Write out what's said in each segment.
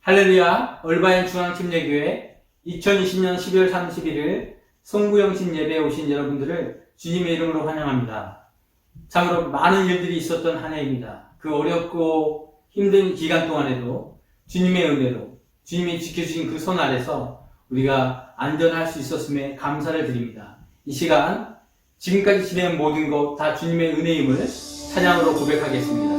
할렐루야, 얼바인 중앙침례교회 2020년 12월 31일 송구영신 예배에 오신 여러분들을 주님의 이름으로 환영합니다. 참으로 많은 일들이 있었던 한 해입니다. 그 어렵고 힘든 기간 동안에도 주님의 은혜로 주님이 지켜주신 그 손 아래서 우리가 안전할 수 있었음에 감사를 드립니다. 이 시간 지금까지 지낸 모든 것 다 주님의 은혜임을 찬양으로 고백하겠습니다.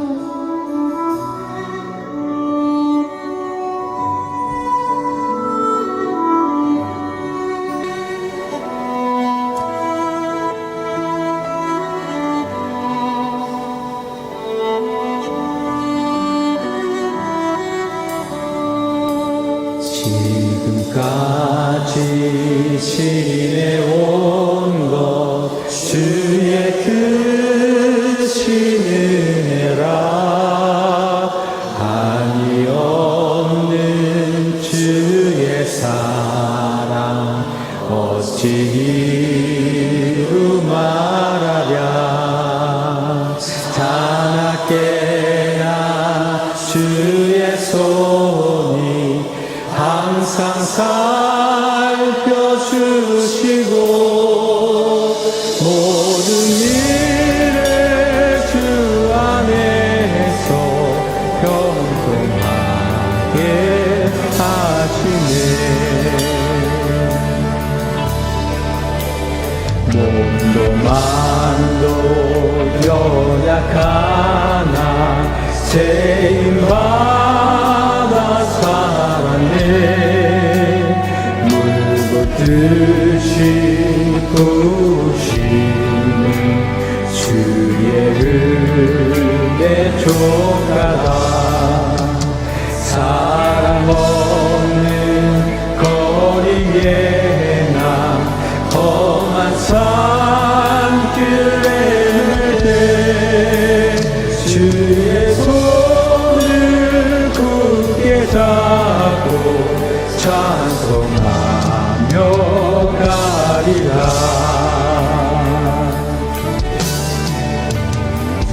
지금까지 지내온 것 주의 크신 은혜라 한이 없는 주의 사랑 어찌 이루 말하랴 자나깨나 주의 손이 항상 살펴주시고 모든 일을 주 안에서 평통하게 하시네. 몸도 만도 연약하나 세임받아 살았네. 물고 드신 부심은 주의 은혜 조가라 사랑 없는 거리에 난 험한 산길에 될 주의 손을 굳게 잡고 찬송하며 가리라.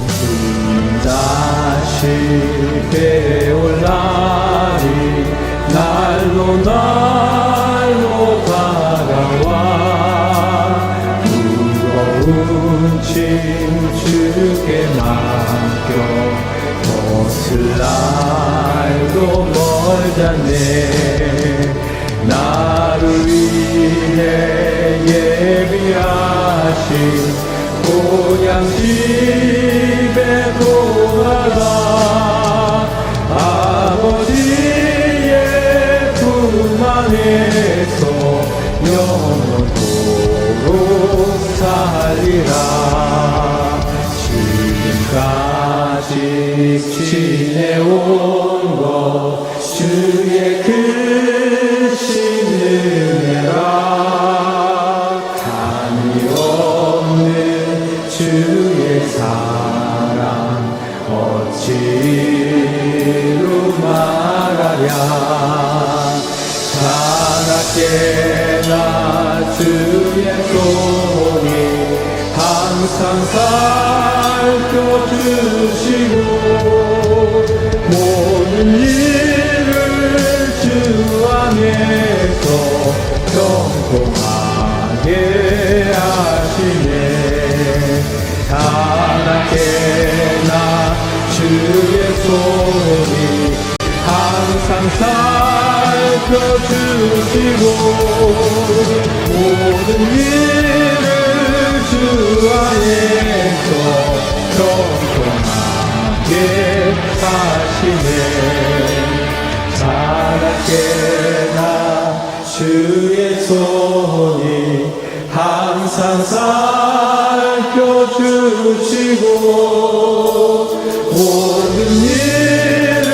주님 다시 배올 날이 날로 다가와 무거운 짐 주께 맡겨 벗을 날도 멀잖네. 나를 위해 예비하신 고향 집에 돌아가 아버지의 품 안에서 영원토록 살리라. 지금까지 지내온 것 주의 크신 은혜라 한이 없는 주의 사랑 어찌로 말하랴 자나깨나 주의 손이 항상 살펴주시고 모든 일을 주 안에서 평통하게 하시네. 자나깨나 주의 손이 항상 살펴주시고 모든 일을 주 안에서 평통하게 하시네. 자나깨나 주의 손이 항상 살펴주시고 모든 일을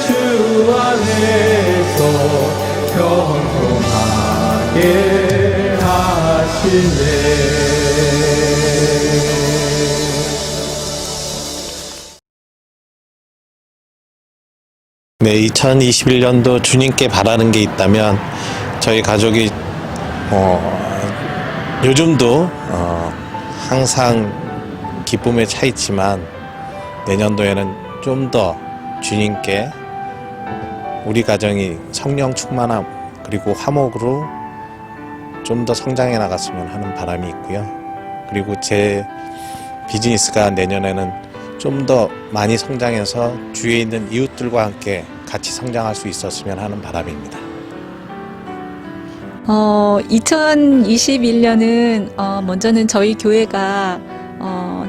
주 안에서 평통하게 하시네. 네, 2021년도 주님께 바라는 게 있다면 저희 가족이 요즘도 항상 기쁨에 차 있지만 내년도에는 좀 더 주님께 우리 가정이 성령 충만함 그리고 화목으로 좀 더 성장해 나갔으면 하는 바람이 있고요. 그리고 제 비즈니스가 내년에는 좀 더 많이 성장해서 주위에 있는 이웃들과 함께 같이 성장할 수 있었으면 하는 바람입니다. 2021년은 먼저는 저희 교회가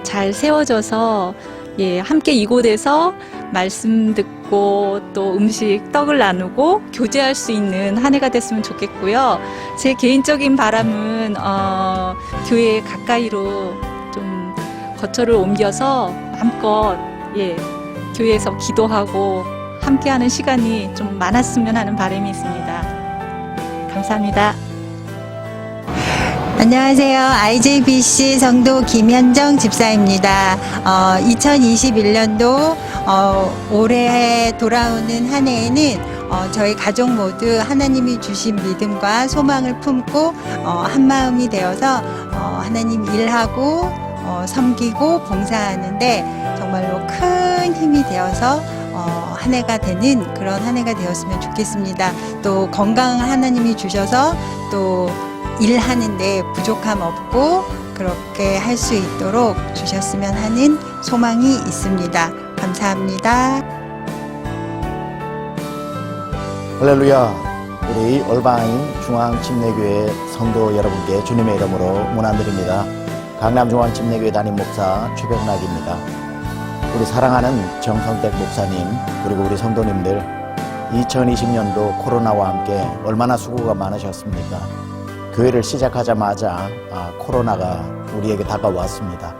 잘 세워져서 함께 이곳에서 말씀 듣고 또 음식 떡을 나누고 교제할 수 있는 한 해가 됐으면 좋겠고요. 제 개인적인 바람은 교회 가까이로 좀 거처를 옮겨서 마음껏 교회에서 기도하고 함께하는 시간이 좀 많았으면 하는 바람이 있습니다. 감사합니다. 안녕하세요. IJBC 성도 김현정 집사입니다. 2021년도 올해 돌아오는 한 해에는 저희 가족 모두 하나님이 주신 믿음과 소망을 품고 한마음이 되어서 하나님 일하고 섬기고 봉사하는데 정말로 큰 힘이 되어서 한 해가 되는 그런 한 해가 되었으면 좋겠습니다. 또 건강을 하나님이 주셔서 또 일하는데 부족함 없고 그렇게 할 수 있도록 주셨으면 하는 소망이 있습니다. 감사합니다. 할렐루야. 우리 올바인 중앙침례교회 성도 여러분께 주님의 이름으로 문안드립니다. 강남중앙침례교회 담임 목사 최병락입니다. 우리 사랑하는 정성택 목사님 그리고 우리 성도님들 2020년도 코로나와 함께 얼마나 수고가 많으셨습니까? 교회를 시작하자마자 코로나가 우리에게 다가왔습니다.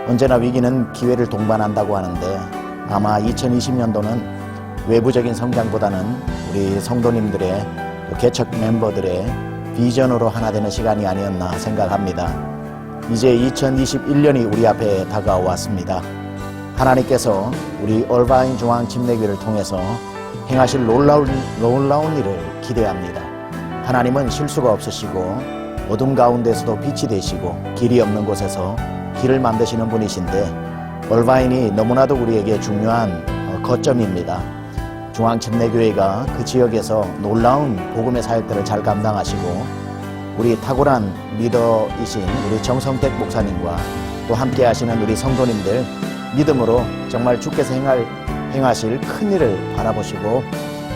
언제나 위기는 기회를 동반한다고 하는데 아마 2020년도는 외부적인 성장보다는 우리 성도님들의 또 개척 멤버들의 비전으로 하나 되는 시간이 아니었나 생각합니다. 이제 2021년이 우리 앞에 다가왔습니다. 하나님께서 우리 올바인 중앙침례교회를 통해서 행하실 놀라운 일을 기대합니다. 하나님은 실수가 없으시고 어둠 가운데서도 빛이 되시고 길이 없는 곳에서 길을 만드시는 분이신데 올바인이 너무나도 우리에게 중요한 거점입니다. 중앙침례교회가 그 지역에서 놀라운 복음의 사역들을 잘 감당하시고 우리 탁월한 리더이신 우리 정성택 목사님과 또 함께 하시는 우리 성도님들 믿음으로 정말 주께서 행하실 큰 일을 바라보시고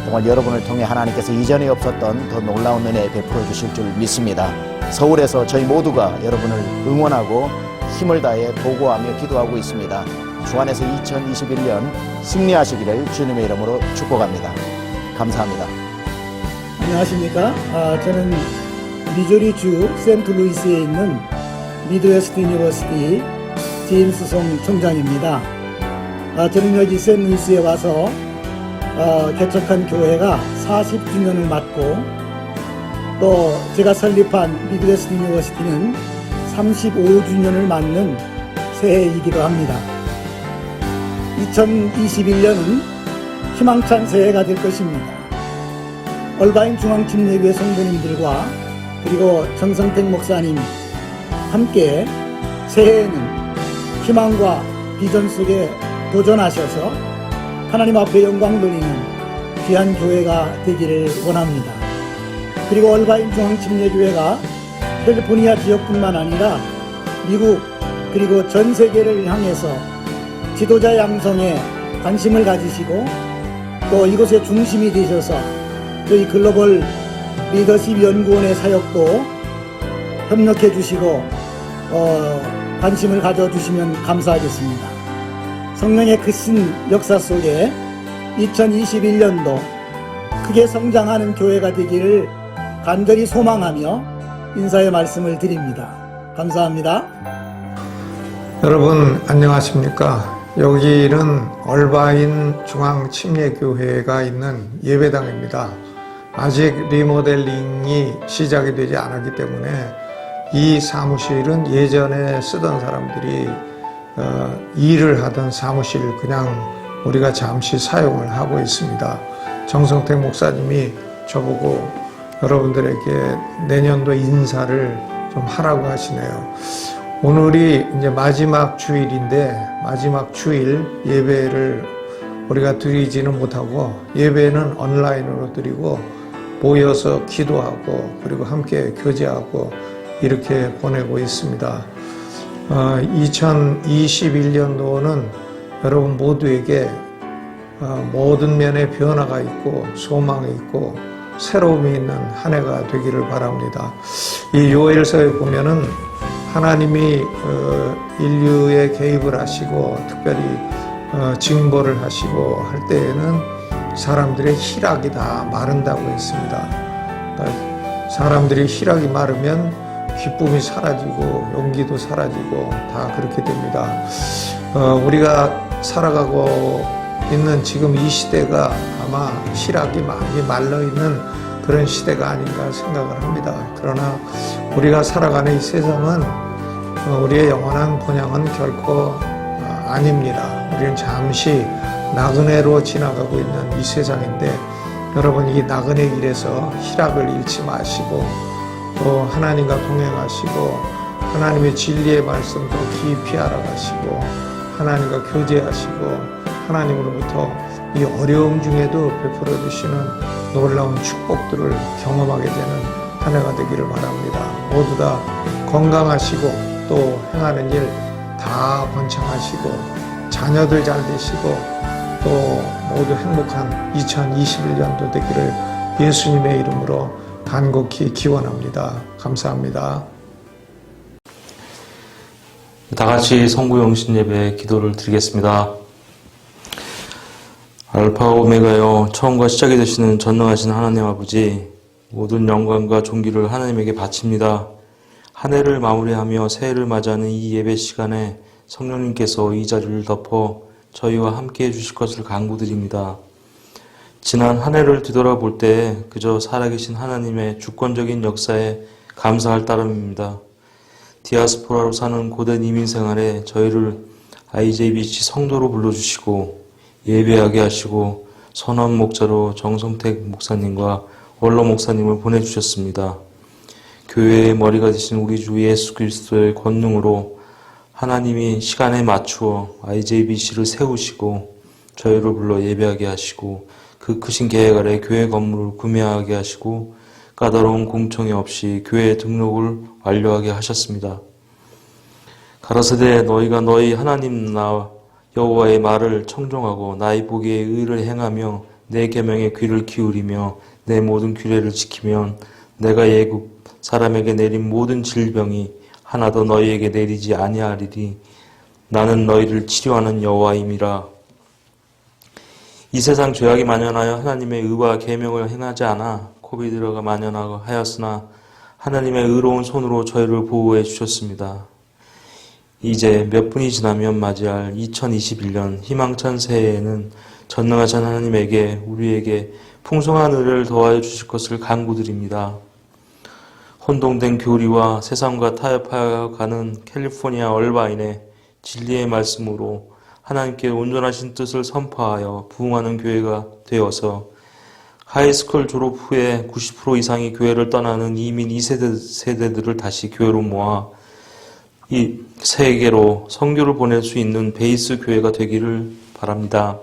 정말 여러분을 통해 하나님께서 이전에 없었던 더 놀라운 은혜 베풀어 주실 줄 믿습니다. 서울에서 저희 모두가 여러분을 응원하고 힘을 다해 도구하며 기도하고 있습니다. 주 안에서 2021년 승리하시기를 주님의 이름으로 축복합니다. 감사합니다. 안녕하십니까? 저는 미조리 주 세인트루이스에 있는 미드웨스트 유니버시티 제임스 송 총장입니다. 저는 여기 세인트루이스에 와서 개척한 교회가 40주년을 맞고 또 제가 설립한 미드웨스트 유니버시티는 35주년을 맞는 새해이기도 합니다. 2021년은 희망찬 새해가 될 것입니다. 올바인 중앙침례교회 성도님들과 그리고 정성택 목사님 함께 새해에는 희망과 비전 속에 도전하셔서 하나님 앞에 영광 돌리는 귀한 교회가 되기를 원합니다. 그리고 올바인 중앙침례교회가 캘리포니아 지역뿐만 아니라 미국 그리고 전 세계를 향해서 지도자 양성에 관심을 가지시고 또 이곳의 중심이 되셔서 저희 글로벌 리더십 연구원의 사역도 협력해 주시고 관심을 가져주시면 감사하겠습니다. 성령의 크신 역사 속에 2021년도 크게 성장하는 교회가 되기를 간절히 소망하며 인사의 말씀을 드립니다. 감사합니다. 여러분 안녕하십니까? 여기는 올바인 중앙침례교회가 있는 예배당입니다. 아직 리모델링이 시작이 되지 않았기 때문에 이 사무실은 예전에 쓰던 사람들이 일을 하던 사무실 그냥 우리가 잠시 사용을 하고 있습니다. 정성택 목사님이 저보고 여러분들에게 내년도 인사를 좀 하라고 하시네요. 오늘이 이제 마지막 주일인데 마지막 주일 예배를 우리가 드리지는 못하고 예배는 온라인으로 드리고 모여서 기도하고 그리고 함께 교제하고 이렇게 보내고 있습니다. 2021년도는 여러분 모두에게 모든 면에 변화가 있고 소망이 있고 새로움이 있는 한 해가 되기를 바랍니다. 이 요엘서에 보면은 하나님이 인류에 개입을 하시고 특별히 징벌을 하시고 할 때에는 사람들의 희락이 다 마른다고 했습니다. 사람들이 희락이 마르면 기쁨이 사라지고 용기도 사라지고 다 그렇게 됩니다. 우리가 살아가고 있는 지금 이 시대가 아마 희락이 많이 말라있는 그런 시대가 아닌가 생각을 합니다. 그러나 우리가 살아가는 이 세상은 우리의 영원한 본향은 결코 아닙니다. 우리는 잠시 나그네로 지나가고 있는 이 세상인데 여러분 이 나그네 길에서 희락을 잃지 마시고 또 하나님과 동행하시고 하나님의 진리의 말씀도 깊이 알아가시고 하나님과 교제하시고 하나님으로부터 이 어려움 중에도 베풀어 주시는 놀라운 축복들을 경험하게 되는 한 해가 되기를 바랍니다. 모두 다 건강하시고 또 행하는 일 다 번창하시고 자녀들 잘 되시고 또 모두 행복한 2021년도 되기를 예수님의 이름으로 간곡히 기원합니다. 감사합니다. 다 같이 성구영신 예배 기도를 드리겠습니다. 알파 오메가여 처음과 시작이 되시는 전능하신 하나님 아버지, 모든 영광과 존귀를 하나님에게 바칩니다. 한 해를 마무리하며 새해를 맞이하는 이 예배 시간에 성령님께서 이 자리를 덮어 저희와 함께 해주실 것을 간구드립니다. 지난 한 해를 뒤돌아볼 때 그저 살아계신 하나님의 주권적인 역사에 감사할 따름입니다. 디아스포라로 사는 고된 이민 생활에 저희를 IJBC 성도로 불러주시고 예배하게 하시고 선한 목자로 정성택 목사님과 원로 목사님을 보내주셨습니다. 교회의 머리가 되신 우리 주 예수 그리스도의 권능으로 하나님이 시간에 맞추어 IJBC를 세우시고 저희를 불러 예배하게 하시고 그 크신 계획 아래 교회 건물을 구매하게 하시고 까다로운 공청회 없이 교회 등록을 완료하게 하셨습니다. 가라사대 너희가 너희 하나님 나 여호와의 말을 청종하고 나의 보기에 의를 행하며 내 계명에 귀를 기울이며 내 모든 규례를 지키면 내가 애굽 사람에게 내린 모든 질병이 하나도 너희에게 내리지 아니하리니 나는 너희를 치료하는 여호와임이라. 이 세상 죄악이 만연하여 하나님의 의와 계명을 행하지 않아 코비드가 만연하였으나 하나님의 의로운 손으로 저희를 보호해 주셨습니다. 이제 몇 분이 지나면 맞이할 2021년 희망찬 새해에는 전능하신 하나님에게 우리에게 풍성한 은혜를 더하여 주실 것을 간구드립니다. 혼동된 교리와 세상과 타협하여 가는 캘리포니아 얼바인의 진리의 말씀으로 하나님께 온전하신 뜻을 선포하여 부흥하는 교회가 되어서 하이스쿨 졸업 후에 90% 이상이 교회를 떠나는 이민 2세대들을 다시 교회로 모아 이 세계로 선교를 보낼 수 있는 베이스 교회가 되기를 바랍니다.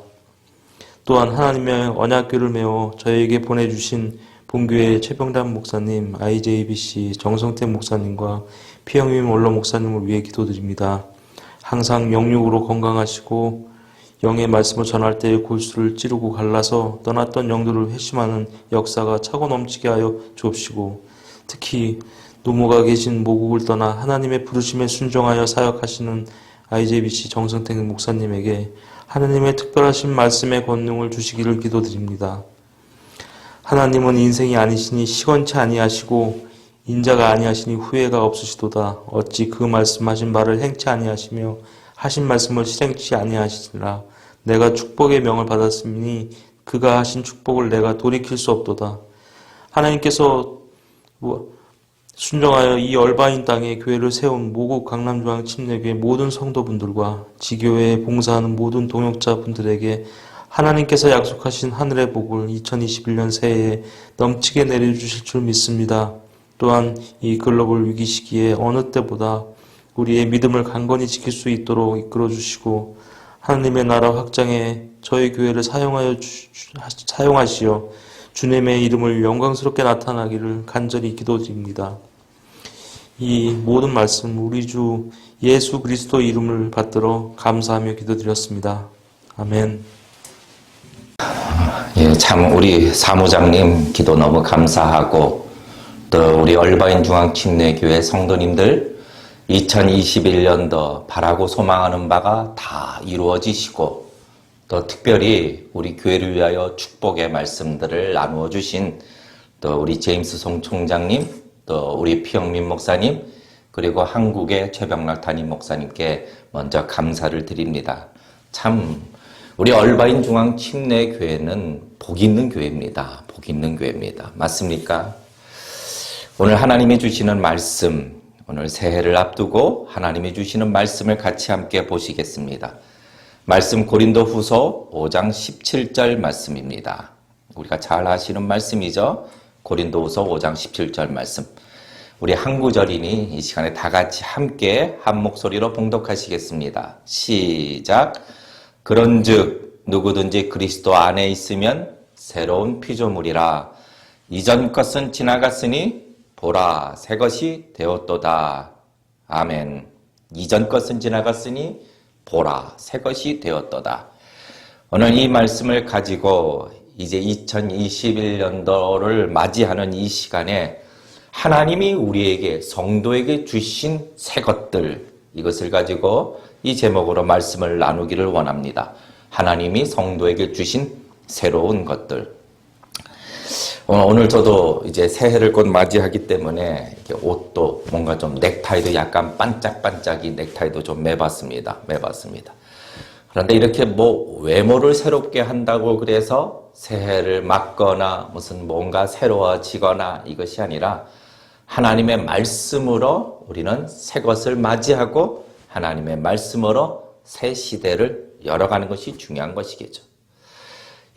또한 하나님의 언약궤를 메워 저에게 보내주신 본교회 최병단 목사님, IJBC 정성택 목사님과 피영민 원로 목사님을 위해 기도드립니다. 항상 영육으로 건강하시고 영의 말씀을 전할 때의 골수를 찌르고 갈라서 떠났던 영들을 회심하는 역사가 차고 넘치게 하여 주옵시고 특히 노모가 계신 모국을 떠나 하나님의 부르심에 순종하여 사역하시는 IJBC 정성택 목사님에게 하나님의 특별하신 말씀의 권능을 주시기를 기도드립니다. 하나님은 인생이 아니시니 시건치 아니하시고 인자가 아니하시니 후회가 없으시도다. 어찌 그 말씀하신 바를 행치 아니하시며 하신 말씀을 실행치 아니하시니라. 내가 축복의 명을 받았으니 그가 하신 축복을 내가 돌이킬 수 없도다. 하나님께서 순종하여 이 얼바인 땅에 교회를 세운 모국 강남중앙 침례교회 모든 성도분들과 지교회에 봉사하는 모든 동역자분들에게 하나님께서 약속하신 하늘의 복을 2021년 새해에 넘치게 내려주실 줄 믿습니다. 또한 이 글로벌 위기 시기에 어느 때보다 우리의 믿음을 강건히 지킬 수 있도록 이끌어 주시고 하나님의 나라 확장에 저희 교회를 사용하시어 주님의 이름을 영광스럽게 나타나기를 간절히 기도드립니다. 이 모든 말씀 우리 주 예수 그리스도 이름을 받들어 감사하며 기도드렸습니다. 아멘. 예, 참 우리 사무장님 기도 너무 감사하고 또 우리 얼바인 중앙침례교회 성도님들 2021년도 바라고 소망하는 바가 다 이루어지시고 또 특별히 우리 교회를 위하여 축복의 말씀들을 나누어 주신 또 우리 제임스 송 총장님, 또 우리 피영민 목사님, 그리고 한국의 최병락 담임 목사님께 먼저 감사를 드립니다. 참 우리 얼바인 중앙침례교회는 복 있는 교회입니다. 복 있는 교회입니다. 맞습니까? 오늘 하나님이 주시는 말씀, 오늘 새해를 앞두고 하나님이 주시는 말씀을 같이 함께 보시겠습니다. 말씀 고린도후서 5장 17절 말씀입니다. 우리가 잘 아시는 말씀이죠. 고린도후서 5장 17절 말씀. 우리 한 구절이니 이 시간에 다 같이 함께 한 목소리로 봉독하시겠습니다. 시작. 그런즉 누구든지 그리스도 안에 있으면 새로운 피조물이라. 이전 것은 지나갔으니 보라 새 것이 되었도다. 아멘. 이전 것은 지나갔으니 보라 새 것이 되었도다. 오늘 이 말씀을 가지고 이제 2021년도를 맞이하는 이 시간에 하나님이 우리에게 성도에게 주신 새 것들, 이것을 가지고 이 제목으로 말씀을 나누기를 원합니다. 하나님이 성도에게 주신 새로운 것들. 오늘 저도 이제 새해를 곧 맞이하기 때문에 이렇게 옷도 뭔가 좀 넥타이도 약간 반짝반짝이 넥타이도 좀 매봤습니다. 그런데 이렇게 뭐 외모를 새롭게 한다고 그래서 새해를 맞거나 무슨 뭔가 새로워지거나 이것이 아니라 하나님의 말씀으로 우리는 새 것을 맞이하고 하나님의 말씀으로 새 시대를 열어가는 것이 중요한 것이겠죠.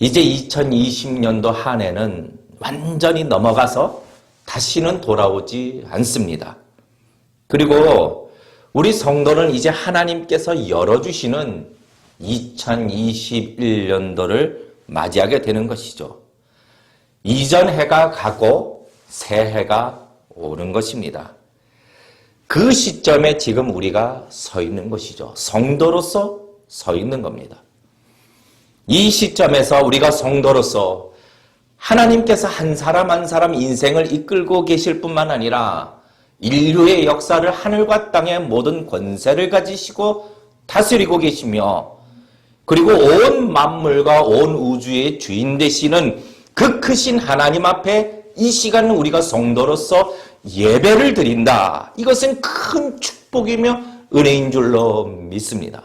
이제 2020년도 한 해는 완전히 넘어가서 다시는 돌아오지 않습니다. 그리고 우리 성도는 이제 하나님께서 열어주시는 2021년도를 맞이하게 되는 것이죠. 이전 해가 가고 새 해가 오는 것입니다. 그 시점에 지금 우리가 서 있는 것이죠. 성도로서 서 있는 겁니다. 이 시점에서 우리가 성도로서 하나님께서 한 사람 한 사람 인생을 이끌고 계실 뿐만 아니라 인류의 역사를 하늘과 땅의 모든 권세를 가지시고 다스리고 계시며 그리고 온 만물과 온 우주의 주인 되시는 그 크신 하나님 앞에 이 시간은 우리가 성도로서 예배를 드린다. 이것은 큰 축복이며 은혜인 줄로 믿습니다.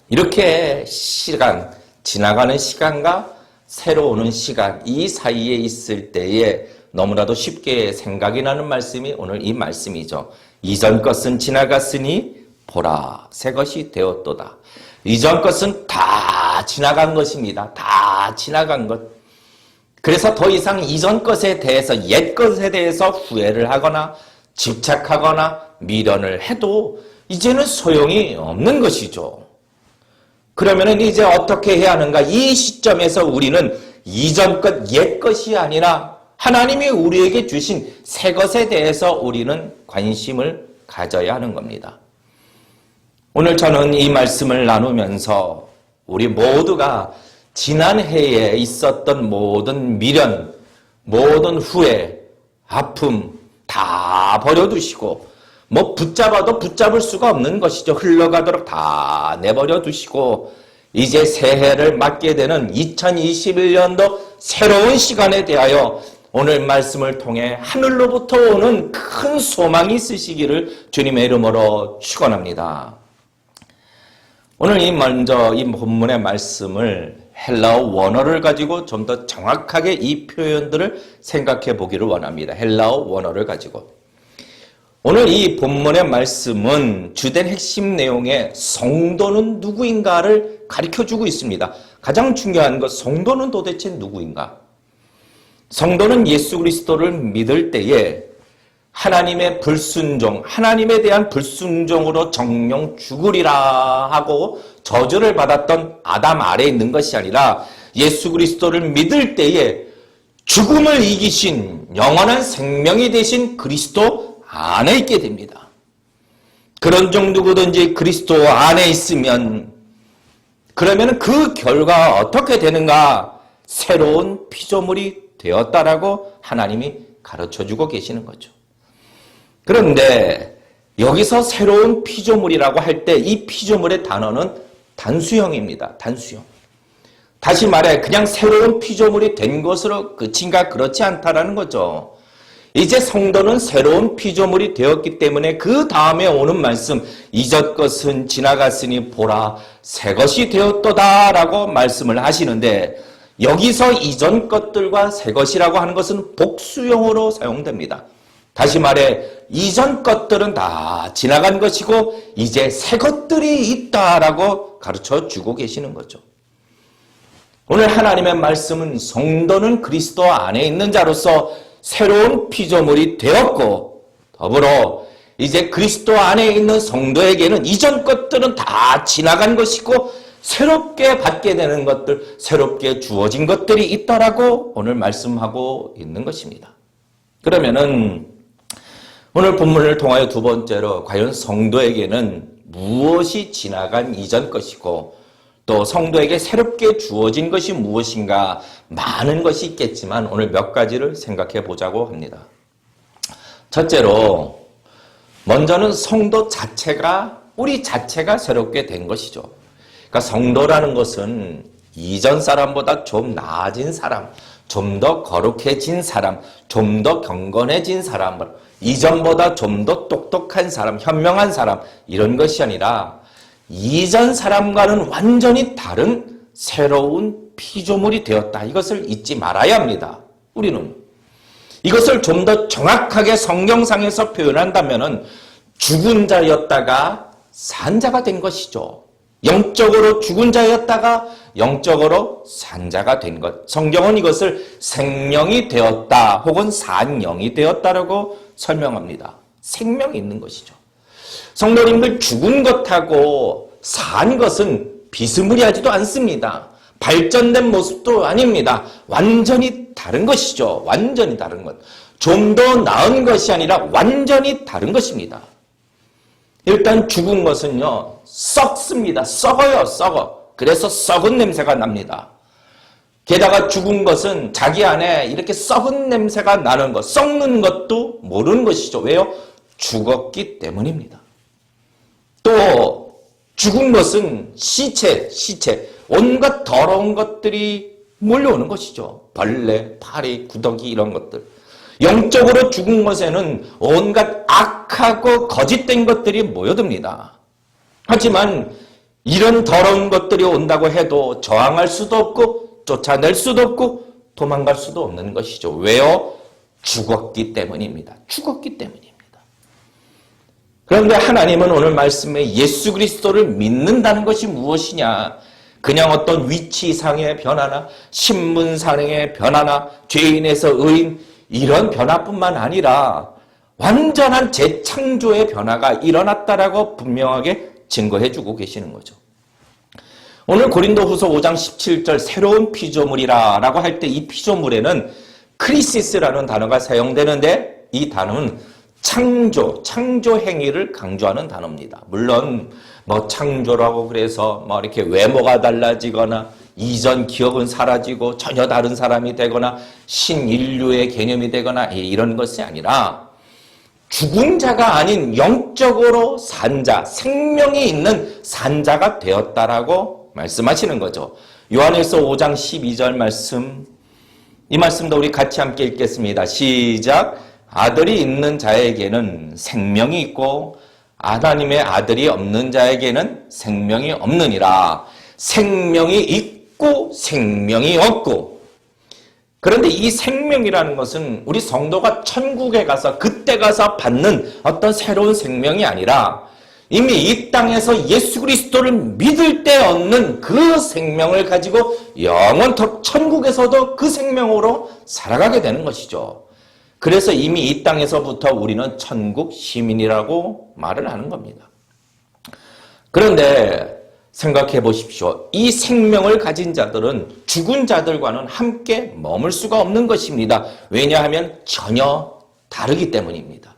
이렇게 시간, 지나가는 시간과 새로 오는 시간, 이 사이에 있을 때에 너무나도 쉽게 생각이 나는 말씀이 오늘 이 말씀이죠. 이전 것은 지나갔으니 보라 새 것이 되었도다. 이전 것은 다 지나간 것입니다. 다 지나간 것. 그래서 더 이상 이전 것에 대해서 옛 것에 대해서 후회를 하거나 집착하거나 미련을 해도 이제는 소용이 없는 것이죠. 그러면은 이제 어떻게 해야 하는가? 이 시점에서 우리는 이전 것, 옛 것이 아니라 하나님이 우리에게 주신 새 것에 대해서 우리는 관심을 가져야 하는 겁니다. 오늘 저는 이 말씀을 나누면서 우리 모두가 지난 해에 있었던 모든 미련, 모든 후회, 아픔 다 버려두시고 뭐 붙잡아도 붙잡을 수가 없는 것이죠. 흘러가도록 다 내버려 두시고 이제 새해를 맞게 되는 2021년도 새로운 시간에 대하여 오늘 말씀을 통해 하늘로부터 오는 큰 소망이 있으시기를 주님의 이름으로 축원합니다. 오늘 먼저 이 본문의 말씀을 헬라어 원어를 가지고 좀 더 정확하게 이 표현들을 생각해 보기를 원합니다. 헬라어 원어를 가지고. 오늘 이 본문의 말씀은 주된 핵심 내용의 성도는 누구인가를 가르쳐주고 있습니다. 가장 중요한 것, 성도는 도대체 누구인가? 성도는 예수 그리스도를 믿을 때에 하나님의 불순종, 하나님에 대한 불순종으로 정령 죽으리라 하고 저주를 받았던 아담 아래에 있는 것이 아니라 예수 그리스도를 믿을 때에 죽음을 이기신 영원한 생명이 되신 그리스도 안에 있게 됩니다. 그런 종 누구든지 그리스도 안에 있으면 그러면 그 결과 어떻게 되는가? 새로운 피조물이 되었다라고 하나님이 가르쳐주고 계시는 거죠. 그런데 여기서 새로운 피조물이라고 할 때 이 피조물의 단어는 단수형입니다. 단수형. 다시 말해 그냥 새로운 피조물이 된 것으로 끝인가? 그렇지 않다라는 거죠. 이제 성도는 새로운 피조물이 되었기 때문에 그 다음에 오는 말씀, 이전 것은 지나갔으니 보라 새 것이 되었도다 라고 말씀을 하시는데, 여기서 이전 것들과 새 것이라고 하는 것은 복수형으로 사용됩니다. 다시 말해 이전 것들은 다 지나간 것이고 이제 새 것들이 있다라고 가르쳐 주고 계시는 거죠. 오늘 하나님의 말씀은 성도는 그리스도 안에 있는 자로서 새로운 피조물이 되었고, 더불어 이제 그리스도 안에 있는 성도에게는 이전 것들은 다 지나간 것이고 새롭게 받게 되는 것들, 새롭게 주어진 것들이 있다라고 오늘 말씀하고 있는 것입니다. 그러면은 오늘 본문을 통하여 두 번째로 과연 성도에게는 무엇이 지나간 이전 것이고 또 성도에게 새롭게 주어진 것이 무엇인가, 많은 것이 있겠지만 오늘 몇 가지를 생각해 보자고 합니다. 첫째로 먼저는 성도 자체가, 우리 자체가 새롭게 된 것이죠. 그러니까 성도라는 것은 이전 사람보다 좀 나아진 사람, 좀 더 거룩해진 사람, 좀 더 경건해진 사람, 이전보다 좀 더 똑똑한 사람, 현명한 사람, 이런 것이 아니라 이전 사람과는 완전히 다른 새로운 피조물이 되었다. 이것을 잊지 말아야 합니다. 우리는 이것을 좀 더 정확하게 성경상에서 표현한다면 죽은 자였다가 산 자가 된 것이죠. 영적으로 죽은 자였다가 영적으로 산 자가 된 것. 성경은 이것을 생명이 되었다 혹은 산 영이 되었다라고 설명합니다. 생명이 있는 것이죠. 성도님들, 죽은 것하고 산 것은 비스무리하지도 않습니다. 발전된 모습도 아닙니다. 완전히 다른 것이죠. 완전히 다른 것. 좀 더 나은 것이 아니라 완전히 다른 것입니다. 일단 죽은 것은요, 썩습니다. 썩어요, 썩어. 그래서 썩은 냄새가 납니다. 게다가 죽은 것은 자기 안에 이렇게 썩은 냄새가 나는 것, 썩는 것도 모르는 것이죠. 왜요? 죽었기 때문입니다. 또 죽은 것은 시체, 온갖 더러운 것들이 몰려오는 것이죠. 벌레, 파리, 구더기 이런 것들. 영적으로 죽은 것에는 온갖 악하고 거짓된 것들이 모여듭니다. 하지만 이런 더러운 것들이 온다고 해도 저항할 수도 없고 쫓아낼 수도 없고 도망갈 수도 없는 것이죠. 왜요? 죽었기 때문입니다. 죽었기 때문입니다. 그런데 하나님은 오늘 말씀에 예수 그리스도를 믿는다는 것이 무엇이냐? 그냥 어떤 위치상의 변화나 신분상의 변화나 죄인에서 의인, 이런 변화뿐만 아니라 완전한 재창조의 변화가 일어났다라고 분명하게 증거해주고 계시는 거죠. 오늘 고린도후서 5장 17절 새로운 피조물이라 라고 할 때 이 피조물에는 크리시스라는 단어가 사용되는데, 이 단어는 창조 행위를 강조하는 단어입니다. 물론 뭐 창조라고 그래서 뭐 이렇게 외모가 달라지거나 이전 기억은 사라지고 전혀 다른 사람이 되거나 신인류의 개념이 되거나 이런 것이 아니라 죽은 자가 아닌 영적으로 산 자, 생명이 있는 산 자가 되었다라고 말씀하시는 거죠. 요한일서 5장 12절 말씀, 이 말씀도 우리 같이 함께 읽겠습니다. 시작. 아들이 있는 자에게는 생명이 있고 하나님의 아들이 없는 자에게는 생명이 없느니라. 생명이 있고 생명이 없고. 그런데 이 생명이라는 것은 우리 성도가 천국에 가서 그때 가서 받는 어떤 새로운 생명이 아니라 이미 이 땅에서 예수 그리스도를 믿을 때 얻는 그 생명을 가지고 영원토록 천국에서도 그 생명으로 살아가게 되는 것이죠. 그래서 이미 이 땅에서부터 우리는 천국 시민이라고 말을 하는 겁니다. 그런데 생각해 보십시오. 이 생명을 가진 자들은 죽은 자들과는 함께 머물 수가 없는 것입니다. 왜냐하면 전혀 다르기 때문입니다.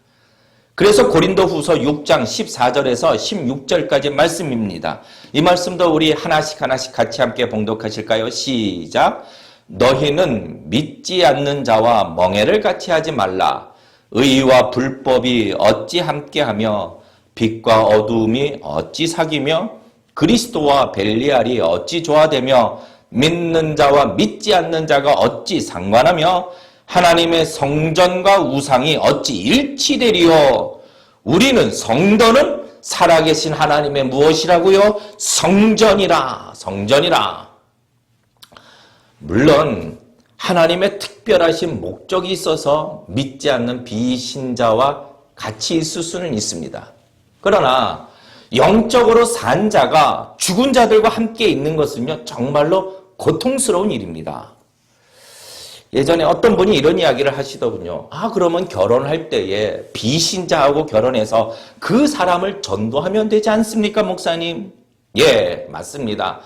그래서 고린도후서 6장 14절에서 16절까지 말씀입니다. 이 말씀도 우리 하나씩 같이 함께 봉독하실까요? 시작. 너희는 믿지 않는 자와 멍에를 같이 하지 말라. 의와 불법이 어찌 함께하며 빛과 어두움이 어찌 사귀며 그리스도와 벨리알이 어찌 조화되며 믿는 자와 믿지 않는 자가 어찌 상관하며 하나님의 성전과 우상이 어찌 일치되리요. 우리는 성도는 살아계신 하나님의 무엇이라고요? 성전이라. 물론 하나님의 특별하신 목적이 있어서 믿지 않는 비신자와 같이 있을 수는 있습니다. 그러나 영적으로 산 자가 죽은 자들과 함께 있는 것은요, 정말로 고통스러운 일입니다. 예전에 어떤 분이 이런 이야기를 하시더군요. 그러면 결혼할 때에 비신자하고 결혼해서 그 사람을 전도하면 되지 않습니까, 목사님? 예, 맞습니다.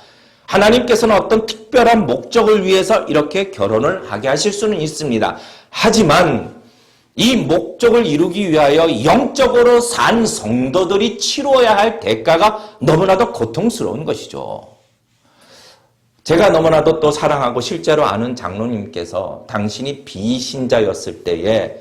하나님께서는 어떤 특별한 목적을 위해서 이렇게 결혼을 하게 하실 수는 있습니다. 하지만 이 목적을 이루기 위하여 영적으로 산 성도들이 치러야 할 대가가 너무나도 고통스러운 것이죠. 제가 너무나도 또 사랑하고 실제로 아는 장로님께서 당신이 비신자였을 때에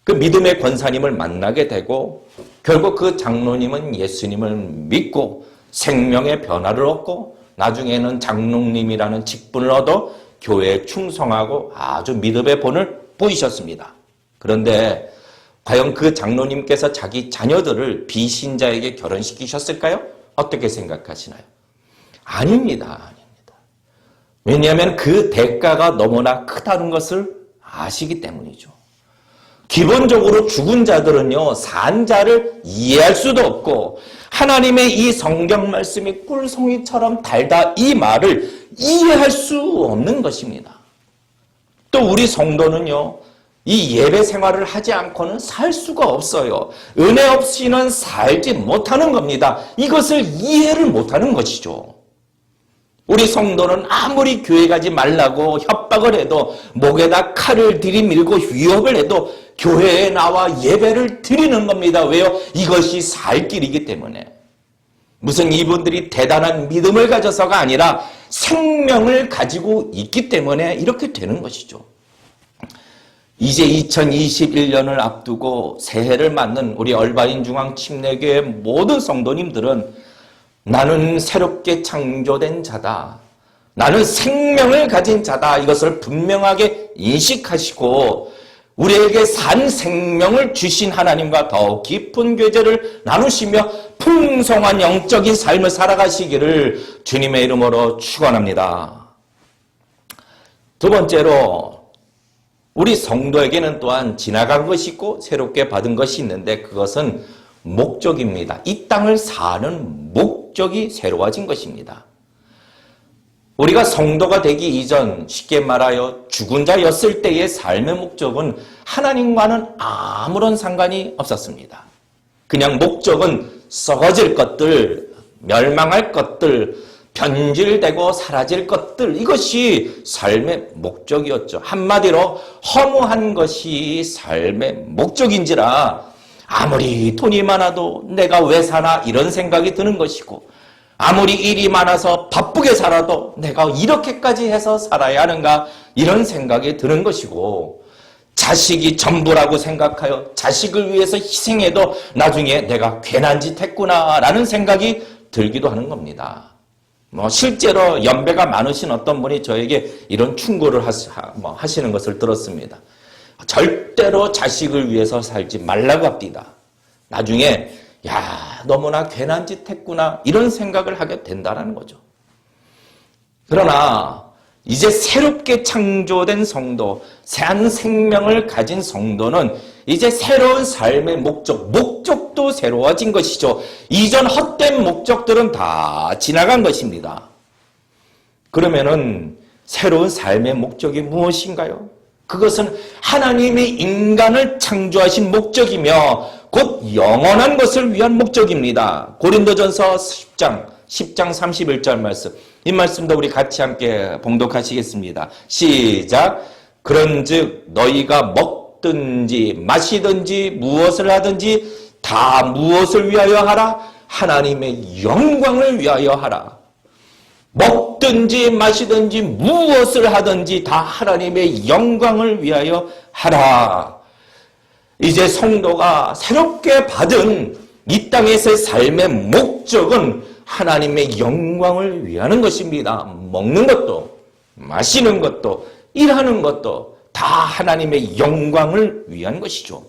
그 믿음의 권사님을 만나게 되고 결국 그 장로님은 예수님을 믿고 생명의 변화를 얻고 나중에는 장로님이라는 직분을 얻어 교회에 충성하고 아주 믿음의 본을 보이셨습니다. 그런데 과연 그 장로님께서 자기 자녀들을 비신자에게 결혼시키셨을까요? 어떻게 생각하시나요? 아닙니다. 왜냐하면 그 대가가 너무나 크다는 것을 아시기 때문이죠. 기본적으로 죽은 자들은요, 산 자를 이해할 수도 없고 하나님의 이 성경 말씀이 꿀송이처럼 달다 이 말을 이해할 수 없는 것입니다. 또 우리 성도는요, 이 예배 생활을 하지 않고는 살 수가 없어요. 은혜 없이는 살지 못하는 겁니다. 이것을 이해를 못하는 것이죠. 우리 성도는 아무리 교회 가지 말라고 협박을 해도 목에다 칼을 들이밀고 위협을 해도 교회에 나와 예배를 드리는 겁니다. 왜요? 이것이 살 길이기 때문에. 무슨 이분들이 대단한 믿음을 가져서가 아니라 생명을 가지고 있기 때문에 이렇게 되는 것이죠. 이제 2021년을 앞두고 새해를 맞는 우리 얼바인 중앙 침례교회 모든 성도님들은 나는 새롭게 창조된 자다. 나는 생명을 가진 자다. 이것을 분명하게 인식하시고 우리에게 산 생명을 주신 하나님과 더 깊은 교제를 나누시며 풍성한 영적인 삶을 살아가시기를 주님의 이름으로 축원합니다. 두 번째로 우리 성도에게는 또한 지나간 것이 있고 새롭게 받은 것이 있는데 그것은 목적입니다. 이 땅을 사는 목적이 새로워진 것입니다. 우리가 성도가 되기 이전 쉽게 말하여 죽은 자였을 때의 삶의 목적은 하나님과는 아무런 상관이 없었습니다. 그냥 목적은 썩어질 것들, 멸망할 것들, 변질되고 사라질 것들, 이것이 삶의 목적이었죠. 한마디로 허무한 것이 삶의 목적인지라 아무리 돈이 많아도 내가 왜 사나 이런 생각이 드는 것이고 아무리 일이 많아서 바쁘게 살아도 내가 이렇게까지 해서 살아야 하는가 이런 생각이 드는 것이고 자식이 전부라고 생각하여 자식을 위해서 희생해도 나중에 내가 괜한 짓 했구나 라는 생각이 들기도 하는 겁니다. 실제로 연배가 많으신 어떤 분이 저에게 이런 충고를 하시는 것을 들었습니다. 절대로 자식을 위해서 살지 말라고 합니다. 나중에 너무나 괜한 짓 했구나 이런 생각을 하게 된다는 거죠. 그러나 이제 새롭게 창조된 성도, 새한 생명을 가진 성도는 이제 새로운 삶의 목적도 새로워진 것이죠. 이전 헛된 목적들은 다 지나간 것입니다. 그러면은 새로운 삶의 목적이 무엇인가요? 그것은 하나님이 인간을 창조하신 목적이며 곧 영원한 것을 위한 목적입니다. 고린도전서 10장 31절 말씀. 이 말씀도 우리 같이 함께 봉독하시겠습니다. 시작. 그런즉 너희가 먹든지 마시든지 무엇을 하든지 다 무엇을 위하여 하라? 하나님의 영광을 위하여 하라. 먹든지 마시든지 무엇을 하든지 다 하나님의 영광을 위하여 하라. 이제 성도가 새롭게 받은 이 땅에서의 삶의 목적은 하나님의 영광을 위하는 것입니다. 먹는 것도 마시는 것도 일하는 것도 다 하나님의 영광을 위한 것이죠.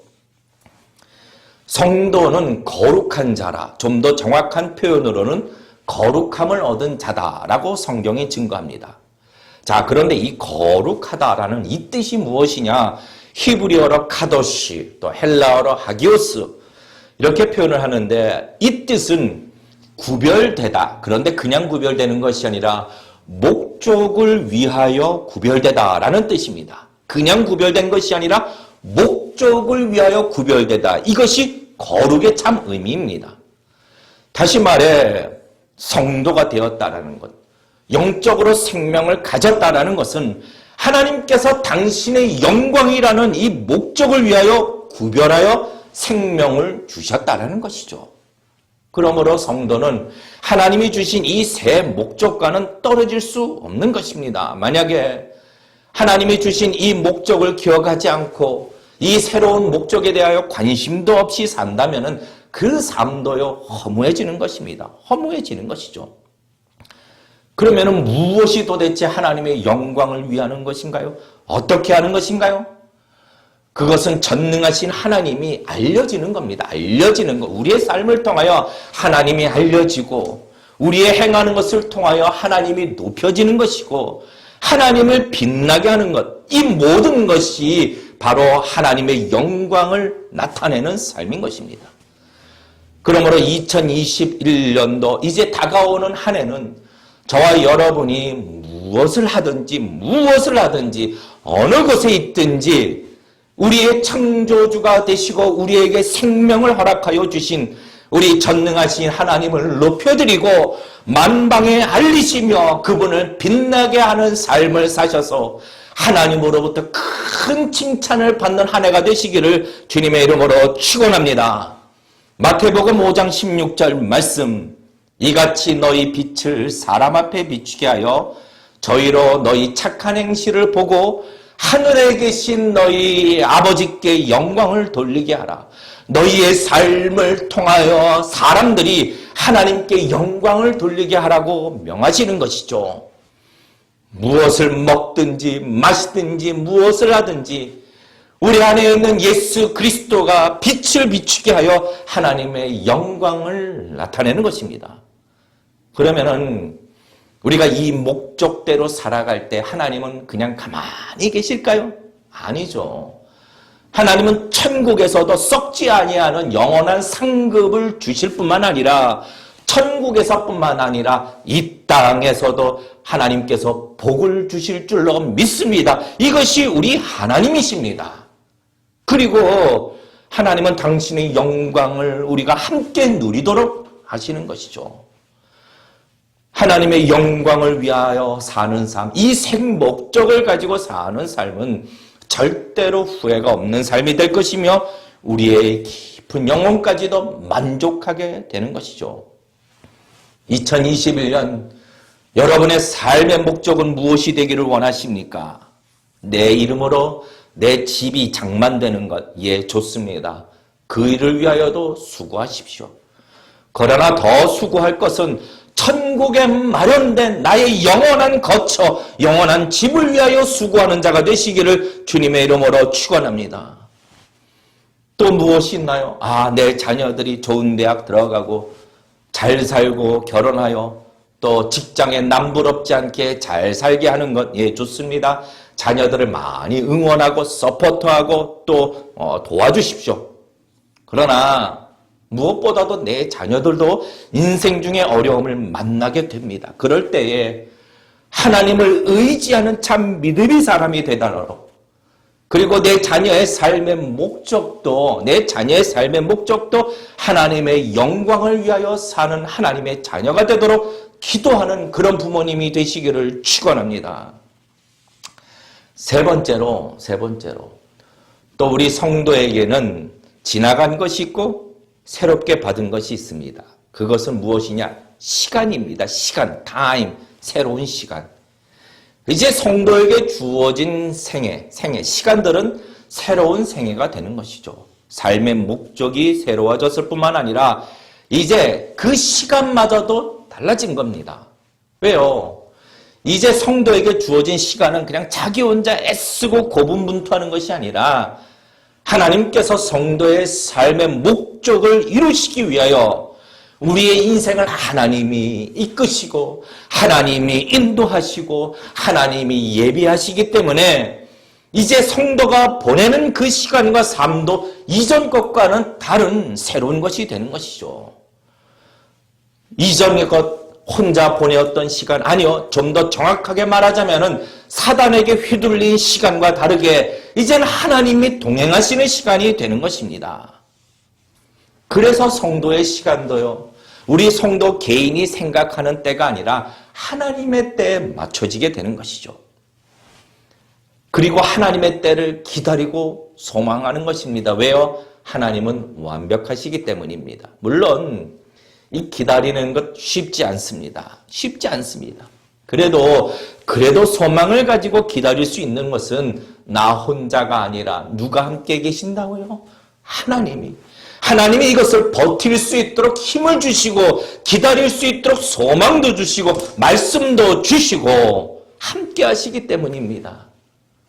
성도는 거룩한 자라, 좀 더 정확한 표현으로는 거룩함을 얻은 자다라고 성경이 증거합니다. 자, 그런데 이 거룩하다라는 이 뜻이 무엇이냐? 히브리어로 카도시, 또 헬라어로 하기오스 이렇게 표현을 하는데 이 뜻은 구별되다. 그런데 그냥 구별되는 것이 아니라 목적을 위하여 구별되다라는 뜻입니다. 그냥 구별된 것이 아니라 목적을 위하여 구별되다. 이것이 거룩의 참 의미입니다. 다시 말해 성도가 되었다라는 것, 영적으로 생명을 가졌다라는 것은 하나님께서 당신의 영광이라는 이 목적을 위하여 구별하여 생명을 주셨다라는 것이죠. 그러므로 성도는 하나님이 주신 이 새 목적과는 떨어질 수 없는 것입니다. 만약에 하나님이 주신 이 목적을 기억하지 않고 이 새로운 목적에 대하여 관심도 없이 산다면 그 삶도요 허무해지는 것입니다. 허무해지는 것이죠. 그러면 무엇이 도대체 하나님의 영광을 위하는 것인가요? 어떻게 하는 것인가요? 그것은 전능하신 하나님이 알려지는 겁니다. 알려지는 것. 우리의 삶을 통하여 하나님이 알려지고 우리의 행하는 것을 통하여 하나님이 높여지는 것이고 하나님을 빛나게 하는 것. 이 모든 것이 바로 하나님의 영광을 나타내는 삶인 것입니다. 그러므로 2021년도 이제 다가오는 한 해는 저와 여러분이 무엇을 하든지 어느 곳에 있든지 우리의 창조주가 되시고 우리에게 생명을 허락하여 주신 우리 전능하신 하나님을 높여드리고 만방에 알리시며 그분을 빛나게 하는 삶을 사셔서 하나님으로부터 큰 칭찬을 받는 한 해가 되시기를 주님의 이름으로 축원합니다. 마태복음 5장 16절 말씀. 이같이 너희 빛을 사람 앞에 비추게 하여 저희로 너희 착한 행실을 보고 하늘에 계신 너희 아버지께 영광을 돌리게 하라. 너희의 삶을 통하여 사람들이 하나님께 영광을 돌리게 하라고 명하시는 것이죠. 무엇을 먹든지 마시든지 무엇을 하든지 우리 안에 있는 예수 그리스도가 빛을 비추게 하여 하나님의 영광을 나타내는 것입니다. 그러면은 우리가 이 목적대로 살아갈 때 하나님은 그냥 가만히 계실까요? 아니죠. 하나님은 천국에서도 썩지 아니하는 영원한 상급을 주실 뿐만 아니라 천국에서뿐만 아니라 이 땅에서도 하나님께서 복을 주실 줄로 믿습니다. 이것이 우리 하나님이십니다. 그리고 하나님은 당신의 영광을 우리가 함께 누리도록 하시는 것이죠. 하나님의 영광을 위하여 사는 삶, 이 생목적을 가지고 사는 삶은 절대로 후회가 없는 삶이 될 것이며 우리의 깊은 영혼까지도 만족하게 되는 것이죠. 2021년 여러분의 삶의 목적은 무엇이 되기를 원하십니까? 내 이름으로 내 집이 장만되는 것, 예, 좋습니다. 그 일을 위하여도 수고하십시오. 그러나 더 수고할 것은 천국에 마련된 나의 영원한 거처, 영원한 집을 위하여 수고하는 자가 되시기를 주님의 이름으로 축원합니다. 또 무엇이 있나요? 내 자녀들이 좋은 대학 들어가고 잘 살고 결혼하여 또 직장에 남부럽지 않게 잘 살게 하는 것, 예, 좋습니다. 자녀들을 많이 응원하고 서포트하고 또 도와주십시오. 그러나 무엇보다도 내 자녀들도 인생 중에 어려움을 만나게 됩니다. 그럴 때에 하나님을 의지하는 참 믿음의 사람이 되달라고 그리고 내 자녀의 삶의 목적도 하나님의 영광을 위하여 사는 하나님의 자녀가 되도록 기도하는 그런 부모님이 되시기를 축원합니다. 세 번째로 또 우리 성도에게는 지나간 것이 있고 새롭게 받은 것이 있습니다. 그것은 무엇이냐? 시간입니다. 시간, 타임, 새로운 시간. 이제 성도에게 주어진 생애, 시간들은 새로운 생애가 되는 것이죠. 삶의 목적이 새로워졌을 뿐만 아니라 이제 그 시간마저도 달라진 겁니다. 왜요? 이제 성도에게 주어진 시간은 그냥 자기 혼자 애쓰고 고분분투하는 것이 아니라 하나님께서 성도의 삶의 목적을 이루시기 위하여 우리의 인생을 하나님이 이끄시고 하나님이 인도하시고 하나님이 예비하시기 때문에 이제 성도가 보내는 그 시간과 삶도 이전 것과는 다른 새로운 것이 되는 것이죠. 이전의 것 혼자 보내었던 시간, 아니요, 좀 더 정확하게 말하자면은 사단에게 휘둘린 시간과 다르게 이제는 하나님이 동행하시는 시간이 되는 것입니다. 그래서 성도의 시간도요, 우리 성도 개인이 생각하는 때가 아니라 하나님의 때에 맞춰지게 되는 것이죠. 그리고 하나님의 때를 기다리고 소망하는 것입니다. 왜요? 하나님은 완벽하시기 때문입니다. 물론 이 기다리는 것 쉽지 않습니다. 그래도 소망을 가지고 기다릴 수 있는 것은 나 혼자가 아니라 누가 함께 계신다고요? 하나님이 이것을 버틸 수 있도록 힘을 주시고 기다릴 수 있도록 소망도 주시고 말씀도 주시고 함께 하시기 때문입니다.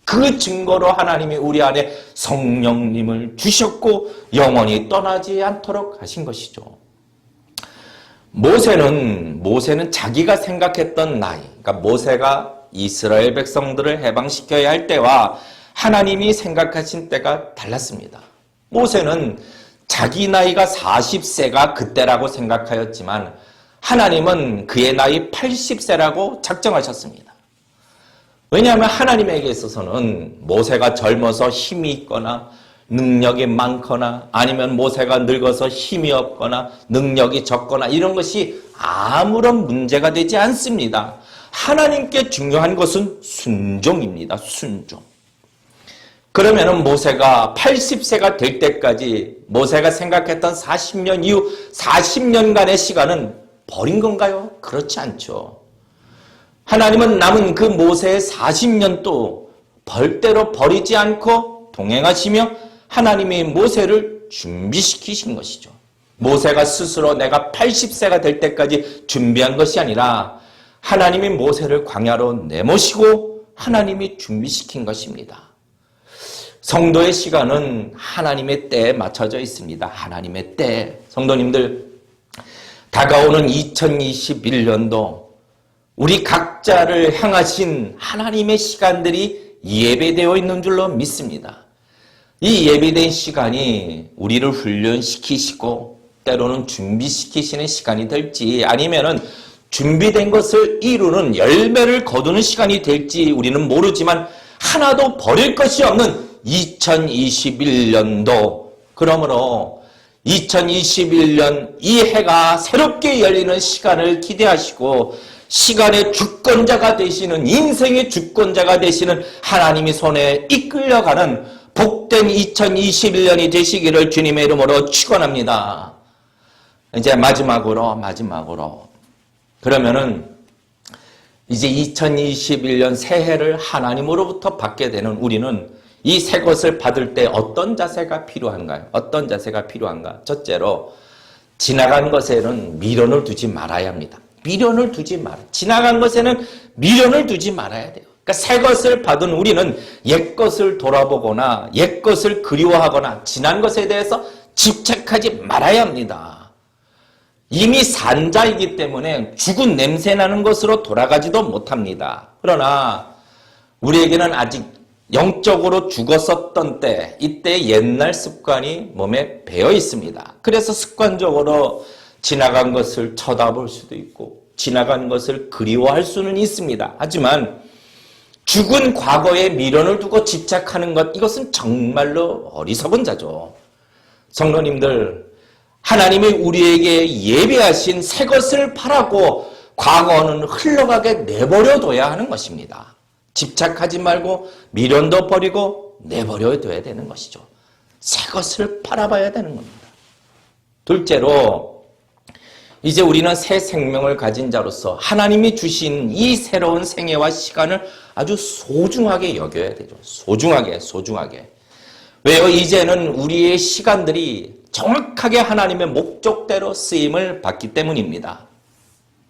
그 증거로 하나님이 우리 안에 성령님을 주셨고 영원히 떠나지 않도록 하신 것이죠. 모세는 자기가 생각했던 나이, 그러니까 모세가 이스라엘 백성들을 해방시켜야 할 때와 하나님이 생각하신 때가 달랐습니다. 모세는 자기 나이가 40세가 그때라고 생각하였지만 하나님은 그의 나이 80세라고 작정하셨습니다. 왜냐하면 하나님에게 있어서는 모세가 젊어서 힘이 있거나 능력이 많거나 아니면 모세가 늙어서 힘이 없거나 능력이 적거나 이런 것이 아무런 문제가 되지 않습니다. 하나님께 중요한 것은 순종입니다. 순종. 그러면 모세가 80세가 될 때까지 모세가 생각했던 40년 이후 40년간의 시간은 버린 건가요? 그렇지 않죠. 하나님은 남은 그 모세의 40년도 벌대로 버리지 않고 동행하시며 하나님이 모세를 준비시키신 것이죠. 모세가 스스로 내가 80세가 될 때까지 준비한 것이 아니라 하나님이 모세를 광야로 내모시고 하나님이 준비시킨 것입니다. 성도의 시간은 하나님의 때에 맞춰져 있습니다. 하나님의 때. 성도님들, 다가오는 2021년도 우리 각자를 향하신 하나님의 시간들이 예배되어 있는 줄로 믿습니다. 이 예비된 시간이 우리를 훈련시키시고 때로는 준비시키시는 시간이 될지 아니면은 준비된 것을 이루는 열매를 거두는 시간이 될지 우리는 모르지만 하나도 버릴 것이 없는 2021년도, 그러므로 2021년 이 해가 새롭게 열리는 시간을 기대하시고 시간의 주권자가 되시는, 인생의 주권자가 되시는 하나님의 손에 이끌려가는 복된 2021년이 되시기를 주님의 이름으로 축원합니다. 이제 마지막으로 그러면은 이제 2021년 새해를 하나님으로부터 받게 되는 우리는 이 새 것을 받을 때 어떤 자세가 필요한가요? 어떤 자세가 필요한가? 첫째로 지나간 것에는 미련을 두지 말아야 합니다. 미련을 두지 말아요. 지나간 것에는 미련을 두지 말아야 돼요. 그러니까 새 것을 받은 우리는 옛 것을 돌아보거나 옛 것을 그리워하거나 지난 것에 대해서 집착하지 말아야 합니다. 이미 산 자이기 때문에 죽은 냄새 나는 것으로 돌아가지도 못합니다. 그러나 우리에게는 아직 영적으로 죽었었던 때, 이때 옛날 습관이 몸에 배어 있습니다. 그래서 습관적으로 지나간 것을 쳐다볼 수도 있고 지나간 것을 그리워할 수는 있습니다. 하지만 죽은 과거에 미련을 두고 집착하는 것, 이것은 정말로 어리석은 자죠. 성도님들, 하나님이 우리에게 예비하신 새 것을 바라고 과거는 흘러가게 내버려둬야 하는 것입니다. 집착하지 말고 미련도 버리고 내버려둬야 되는 것이죠. 새 것을 바라봐야 되는 겁니다. 둘째로, 이제 우리는 새 생명을 가진 자로서 하나님이 주신 이 새로운 생애와 시간을 아주 소중하게 여겨야 되죠. 소중하게. 왜요? 이제는 우리의 시간들이 정확하게 하나님의 목적대로 쓰임을 받기 때문입니다.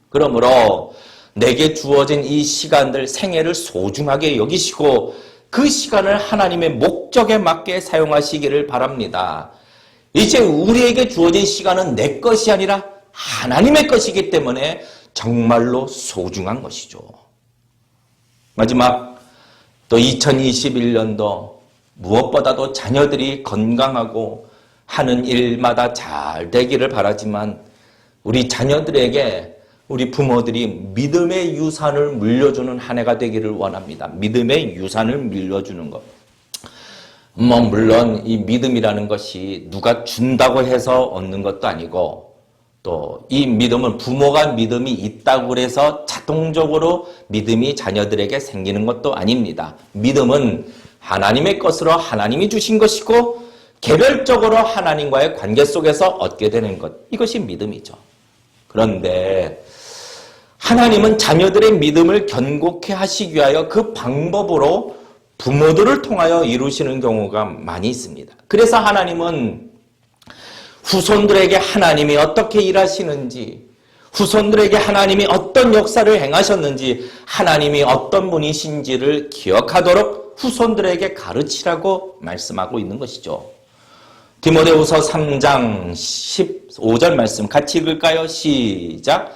그러므로 내게 주어진 이 시간들, 생애를 소중하게 여기시고 그 시간을 하나님의 목적에 맞게 사용하시기를 바랍니다. 이제 우리에게 주어진 시간은 내 것이 아니라 하나님의 것이기 때문에 정말로 소중한 것이죠. 마지막, 또 2021년도 무엇보다도 자녀들이 건강하고 하는 일마다 잘 되기를 바라지만 우리 자녀들에게 우리 부모들이 믿음의 유산을 물려주는 한 해가 되기를 원합니다. 믿음의 유산을 물려주는 것. 물론 이 믿음이라는 것이 누가 준다고 해서 얻는 것도 아니고, 또 이 믿음은 부모가 믿음이 있다고 해서 자동적으로 믿음이 자녀들에게 생기는 것도 아닙니다. 믿음은 하나님의 것으로 하나님이 주신 것이고 개별적으로 하나님과의 관계 속에서 얻게 되는 것, 이것이 믿음이죠. 그런데 하나님은 자녀들의 믿음을 견고케 하시기 위하여 그 방법으로 부모들을 통하여 이루시는 경우가 많이 있습니다. 그래서 하나님은 후손들에게 하나님이 어떻게 일하시는지, 후손들에게 하나님이 어떤 역사를 행하셨는지, 하나님이 어떤 분이신지를 기억하도록 후손들에게 가르치라고 말씀하고 있는 것이죠. 디모데후서 3장 15절 말씀 같이 읽을까요? 시작.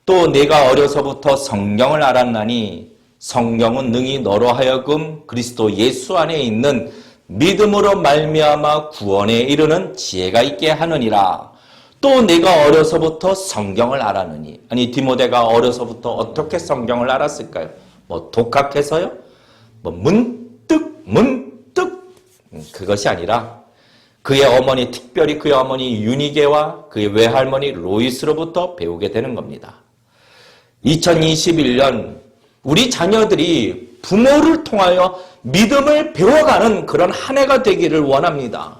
또 내가 어려서부터 성경을 알았나니 성경은 능히 너로 하여금 그리스도 예수 안에 있는 믿음으로 말미암아 구원에 이르는 지혜가 있게 하느니라. 또 내가 어려서부터 성경을 알았느니. 아니, 디모데가 어려서부터 어떻게 성경을 알았을까요? 독학해서요? 문득 그것이 아니라 그의 어머니, 특별히 그의 어머니 유니게와 그의 외할머니 로이스로부터 배우게 되는 겁니다. 2021년 우리 자녀들이 부모를 통하여 믿음을 배워가는 그런 한 해가 되기를 원합니다.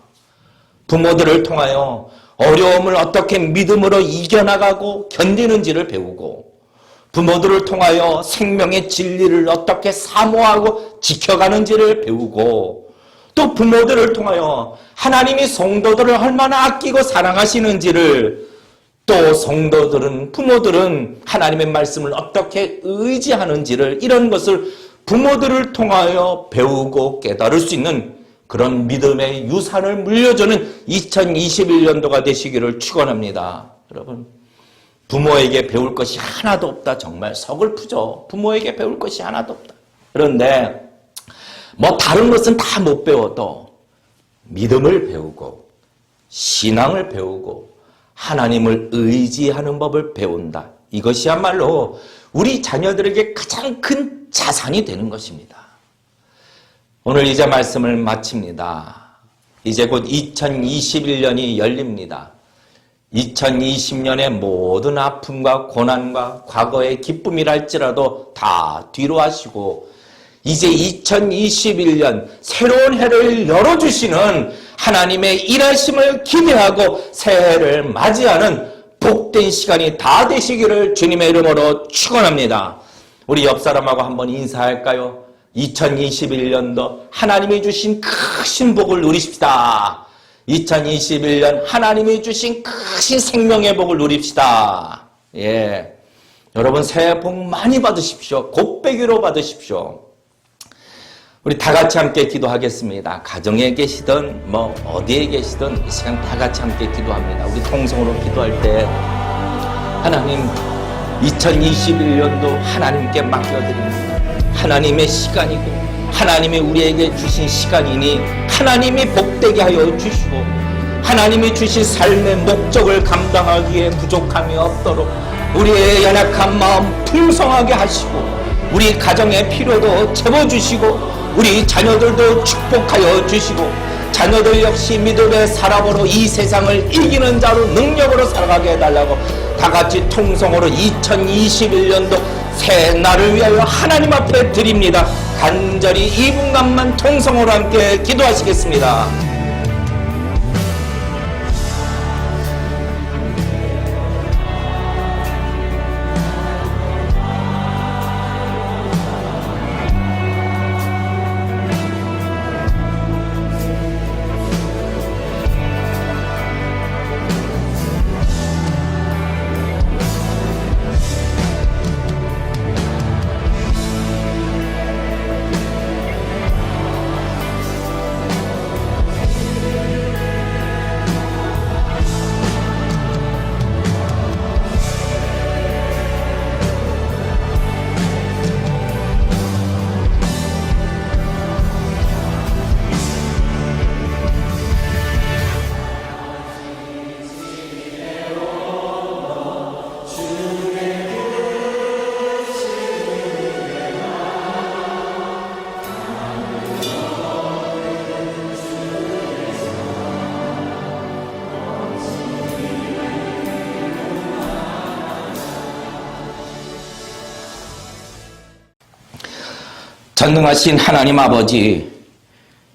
부모들을 통하여 어려움을 어떻게 믿음으로 이겨나가고 견디는지를 배우고, 부모들을 통하여 생명의 진리를 어떻게 사모하고 지켜가는지를 배우고, 또 부모들을 통하여 하나님이 성도들을 얼마나 아끼고 사랑하시는지를, 또 성도들은, 부모들은 하나님의 말씀을 어떻게 의지하는지를, 이런 것을 부모들을 통하여 배우고 깨달을 수 있는 그런 믿음의 유산을 물려주는 2021년도가 되시기를 축원합니다. 여러분, 부모에게 배울 것이 하나도 없다. 정말 서글프죠. 부모에게 배울 것이 하나도 없다. 그런데 다른 것은 다 못 배워도 믿음을 배우고 신앙을 배우고 하나님을 의지하는 법을 배운다. 이것이야말로 우리 자녀들에게 가장 큰 자산이 되는 것입니다. 오늘 이제 말씀을 마칩니다. 이제 곧 2021년이 열립니다. 2020년의 모든 아픔과 고난과 과거의 기쁨이랄지라도 다 뒤로 하시고 이제 2021년 새로운 해를 열어주시는 하나님의 일하심을 기대하고 새해를 맞이하는 복된 시간이 다 되시기를 주님의 이름으로 축원합니다. 우리 옆 사람하고 한번 인사할까요? 2021년도 하나님이 주신 크신 복을 누리십시다. 2021년 하나님이 주신 크신 생명의 복을 누립시다. 예, 여러분 새해 복 많이 받으십시오. 곱배기로 받으십시오. 우리 다 같이 함께 기도하겠습니다. 가정에 계시든 어디에 계시든 이 시간 다 같이 함께 기도합니다. 우리 통성으로 기도할 때 하나님 2021년도 하나님께 맡겨드립니다. 하나님의 시간이고 하나님이 우리에게 주신 시간이니 하나님이 복되게 하여 주시고 하나님이 주신 삶의 목적을 감당하기에 부족함이 없도록 우리의 연약한 마음 풍성하게 하시고 우리 가정의 필요도 채워주시고 우리 자녀들도 축복하여 주시고 자녀들 역시 믿음의 사람으로 이 세상을 이기는 자로 능력으로 살아가게 해달라고 다같이 통성으로 2021년도 새 날을 위하여 하나님 앞에 드립니다. 간절히 2분간만 통성으로 함께 기도하시겠습니다. 전능하신 하나님 아버지,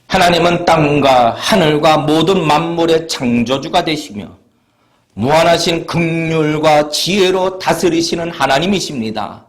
하나님은 땅과 하늘과 모든 만물의 창조주가 되시며 무한하신 긍휼과 지혜로 다스리시는 하나님이십니다.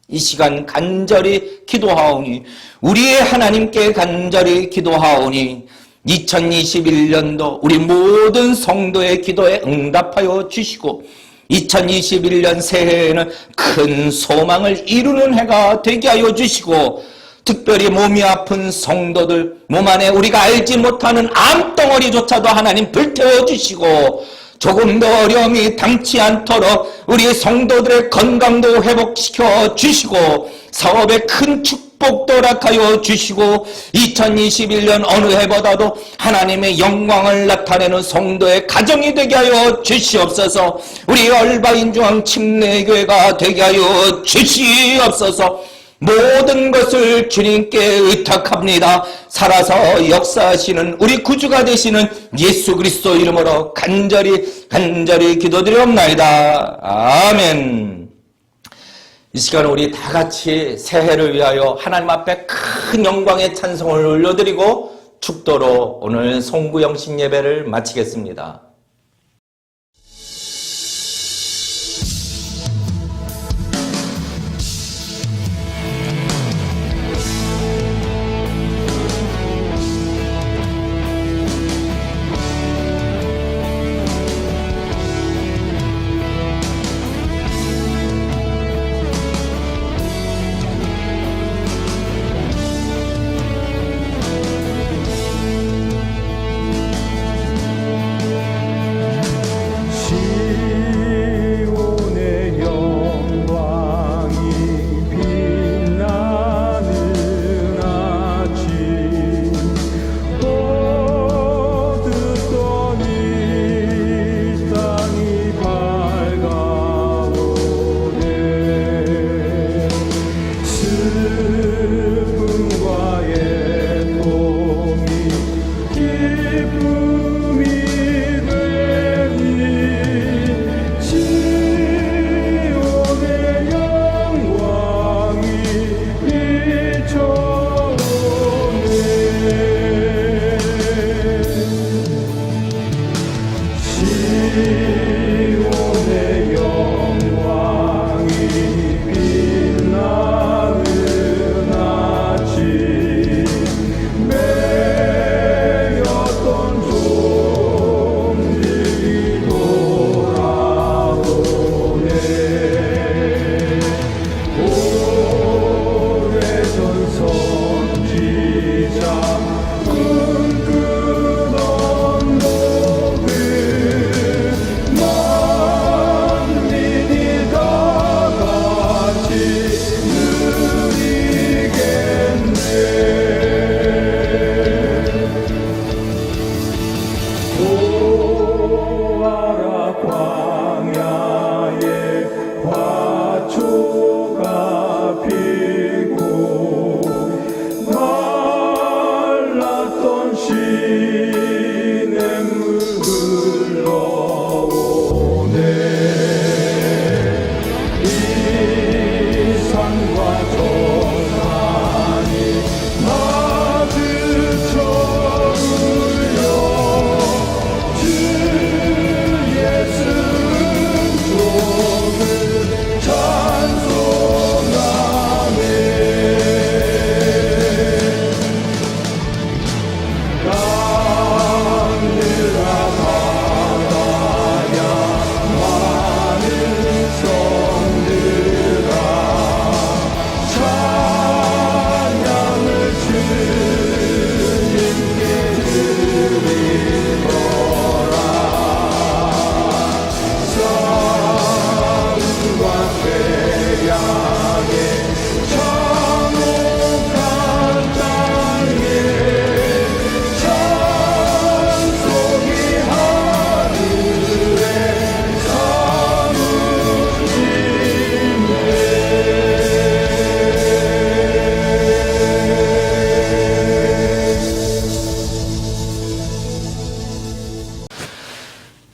이 시간 간절히 기도하오니, 우리의 하나님께 간절히 기도하오니 2021년도 우리 모든 성도의 기도에 응답하여 주시고 2021년 새해에는 큰 소망을 이루는 해가 되게 하여 주시고, 특별히 몸이 아픈 성도들, 몸 안에 우리가 알지 못하는 암덩어리조차도 하나님 불태워 주시고, 조금 더 어려움이 당치 않도록 우리 성도들의 건강도 회복시켜 주시고, 사업에 큰 축복도 허락하여 주시고, 2021년 어느 해보다도 하나님의 영광을 나타내는 성도의 가정이 되게 하여 주시옵소서. 우리 얼바인 중앙 침례교회가 되게 하여 주시옵소서. 모든 것을 주님께 의탁합니다. 살아서 역사하시는 우리 구주가 되시는 예수 그리스도 이름으로 간절히 기도드리옵나이다. 아멘. 이 시간 우리 다 같이 새해를 위하여 하나님 앞에 큰 영광의 찬송을 올려드리고 축도로 오늘 송구영신 예배를 마치겠습니다.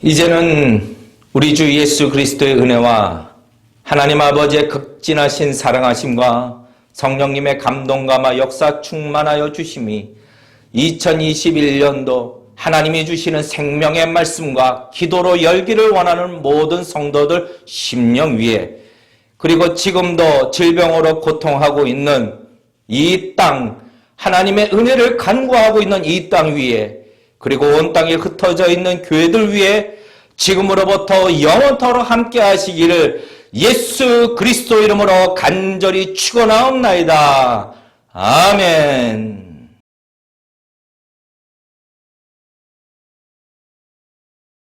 이제는 우리 주 예수 그리스도의 은혜와 하나님 아버지의 극진하신 사랑하심과 성령님의 감동감화 역사 충만하여 주심이 2021년도 하나님이 주시는 생명의 말씀과 기도로 열기를 원하는 모든 성도들 심령 위에, 그리고 지금도 질병으로 고통하고 있는 이 땅, 하나님의 은혜를 간구하고 있는 이 땅 위에, 그리고 온 땅에 흩어져 있는 교회들 위에 지금으로부터 영원토록 함께 하시기를 예수 그리스도 이름으로 간절히 축원하옵나이다. 아멘.